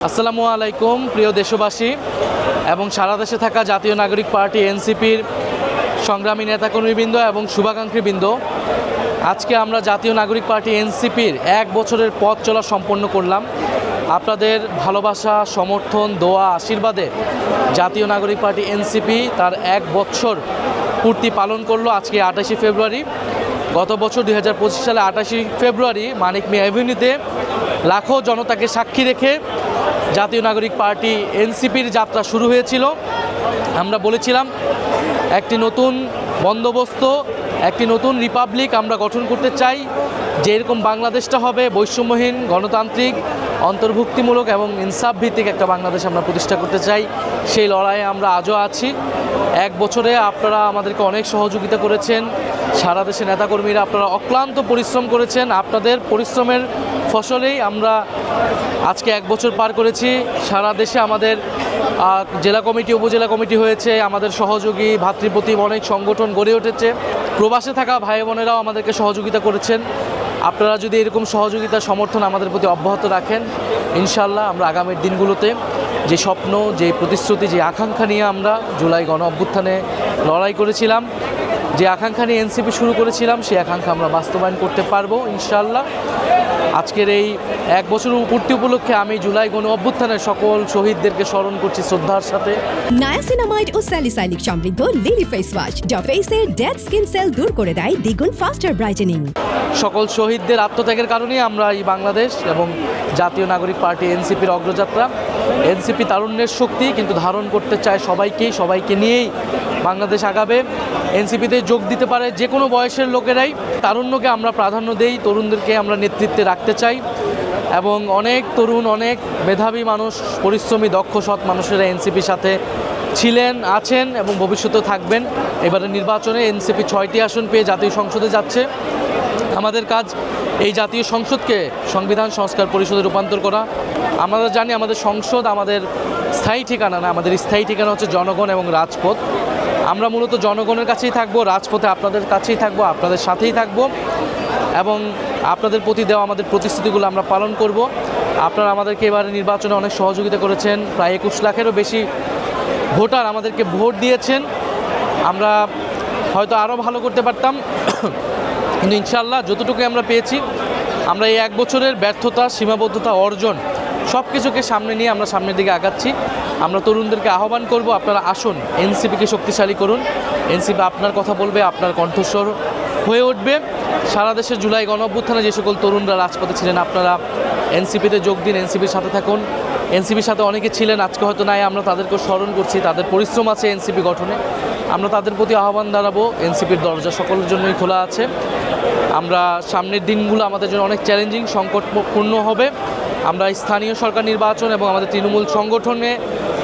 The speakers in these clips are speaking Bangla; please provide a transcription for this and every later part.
আসসালামু আলাইকুম প্রিয় দেশবাসী এবং সারা দেশে থাকা জাতীয় নাগরিক পার্টি এনসিপির সংগ্রামী নেতাকর্মীবৃন্দ এবং শুভাকাঙ্ক্ষীবৃন্দ, আজকে আমরা জাতীয় নাগরিক পার্টি এনসিপির 1 বছরের পথ চলা সম্পন্ন করলাম। আপনাদের ভালোবাসা, সমর্থন, দোয়া, আশীর্বাদে জাতীয় নাগরিক পার্টি এনসিপি তার 1 বছর পূর্তি পালন করলো আজকে 28শে ফেব্রুয়ারি। গত বছর 2025 সালে 28শে ফেব্রুয়ারি মানিক মিয়া এভিনিউতে লাখো জনতাকে সাক্ষী রেখে জাতীয় নাগরিক পার্টি এনসিপির যাত্রা শুরু হয়েছিল। আমরা বলেছিলাম একটি নতুন বন্দোবস্ত, একটি নতুন রিপাবলিক আমরা গঠন করতে চাই, যে এরকম বাংলাদেশটা হবে বৈষম্যহীন, গণতান্ত্রিক, অন্তর্ভুক্তিমূলক এবং ইনসাফ ভিত্তিক একটা বাংলাদেশ আমরা প্রতিষ্ঠা করতে চাই। সেই লড়াইয়ে আমরা আজও আছি। 1 বছরে আপনারা আমাদেরকে অনেক সহযোগিতা করেছেন, সারা দেশে নেতাকর্মীরা আপনারা অক্লান্ত পরিশ্রম করেছেন। আপনাদের পরিশ্রমের ফসলেই আমরা আজকে 1 বছর পার করেছি। সারা দেশে আমাদের জেলা কমিটি, উপজেলা কমিটি হয়েছে, আমাদের সহযোগী ভাতৃপ্রতিম অনেক সংগঠন গড়ে উঠেছে। প্রবাসে থাকা ভাই বোনেরাও আমাদেরকে সহযোগিতা করেছেন। আপনারা যদি এরকম সহযোগিতা, সমর্থন আমাদের প্রতি অব্যাহত রাখেন, ইনশাল্লাহ আমরা আগামীর দিনগুলোতে যে স্বপ্ন, যে প্রতিশ্রুতি, যে আকাঙ্ক্ষা নিয়ে আমরা জুলাই গণ অভ্যুত্থানে লড়াই করেছিলাম, যে আকাঙ্ক্ষা নিয়ে এনসিপি শুরু করেছিলাম, সেই আকাঙ্ক্ষা আমরা বাস্তবায়ন করতে পারবো ইনশাল্লাহ। আজকের এই 1 বছর পূর্তি উপলক্ষে আমি জুলাই গণ অভ্যুত্থানের সকল শহীদদেরকে স্মরণ করছি শ্রদ্ধার সাথে। নায়াসিনামাইড ও স্যালিসাইলিক সমৃদ্ধ লিলি ফেস ওয়াশ যা ফেসের ডেড স্কিন সেল দূর করে দেয় দ্বিগুণ ফাস্টার ব্রাইটেনিং। সকল শহীদদের আত্মত্যাগের কারণেই আমরা এই বাংলাদেশ এবং জাতীয় নাগরিক পার্টি এনসিপির অগ্রযাত্রা। এনসিপি তারুণ্যের শক্তি, কিন্তু ধারণ করতে চায় সবাইকে নিয়েই বাংলাদেশ আগাবে। এনসিপিতে যোগ দিতে পারে যে কোনো বয়সের লোকেরাই। তারুণ্যকে আমরা প্রাধান্য দেই, তরুণদেরকে আমরা নেতৃত্বে রাখতে চাই এবং অনেক তরুণ, অনেক মেধাবী মানুষ, পরিশ্রমী, দক্ষ, সৎ মানুষেরা এনসিপির সাথে ছিলেন, আছেন এবং ভবিষ্যতেও থাকবেন। এবারের নির্বাচনে এনসিপি 6টি আসন পেয়ে জাতীয় সংসদে যাচ্ছে। আমাদের কাজ এই জাতীয় সংসদকে সংবিধান সংস্কার পরিষদে রূপান্তর করা। আমরা জানি আমাদের সংসদ আমাদের স্থায়ী ঠিকানা না, আমাদের স্থায়ী ঠিকানা হচ্ছে জনগণ এবং রাজপথ। আমরা মূলত জনগণের কাছেই থাকবো, রাজপথে আপনাদের কাছেই থাকবো, আপনাদের সাথেই থাকবো এবং আপনাদের প্রতি দেওয়া আমাদের প্রতিশ্রুতিগুলো আমরা পালন করব। আপনারা আমাদেরকে এবারে নির্বাচনে অনেক সহযোগিতা করেছেন। প্রায় 21 লাখেরও বেশি ভোটার আমাদেরকে ভোট দিয়েছেন। আমরা হয়তো আরও ভালো করতে পারতাম, কিন্তু ইনশাআল্লাহ যতটুকু আমরা পেয়েছি, আমরা এই 1 বছরের ব্যর্থতা, সীমাবদ্ধতা, অর্জন সব কিছুকে সামনে নিয়ে আমরা সামনের দিকে আগাচ্ছি। আমরা তরুণদেরকে আহ্বান করব, আপনারা আসুন, এনসিপিকে শক্তিশালী করুন। এনসিপি আপনার কথা বলবে, আপনার কণ্ঠস্বর হয়ে উঠবে। সারা দেশের জুলাই গণ অভ্যুত্থানে যে সকল তরুণরা রাজপথে ছিলেন, আপনারা এনসিপিতে যোগ দিন, এনসিপির সাথে থাকুন। এনসিপির সাথে অনেকে ছিলেন, আজকে হয়তো নাই, আমরা তাদেরকে স্মরণ করছি। তাদের পরিশ্রম আছে এনসিপি গঠনে। আমরা তাদের প্রতি আহ্বান দাঁড়াবো। এনসিপির দরজা সকলের জন্যই খোলা আছে। আমরা সামনের দিনগুলো আমাদের জন্য অনেক চ্যালেঞ্জিং, সংকটপূর্ণ হবে। আমরা স্থানীয় সরকার নির্বাচন এবং আমাদের তৃণমূল সংগঠনে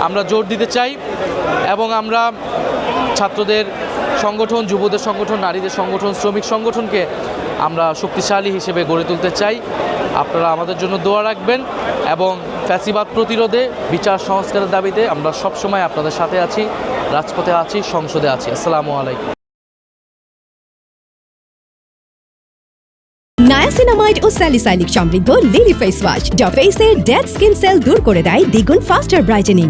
আমরা জোর দিতে চাই এবং আমরা ছাত্রদের সংগঠন, যুবদের সংগঠন, নারীদের সংগঠন, শ্রমিক সংগঠনকে আমরা শক্তিশালী হিসেবে গড়ে তুলতে চাই। আপনারা আমাদের জন্য দোয়া রাখবেন এবং ফ্যাসিবাদ প্রতিরোধে, বিচার সংস্কারের দাবিতে আমরা সবসময় আপনাদের সাথে আছি, রাজপথে আছি, সংসদে আছি। আসসালামু আলাইকুম। নায়াসিনামাইড ও স্যালিসাইলিক সমৃদ্ধ লিলি ফেস ওয়াশ যা ফেসের ডেড স্কিন সেল দূর করে দেয় দ্বিগুণ ফাস্টার ব্রাইটেনিং।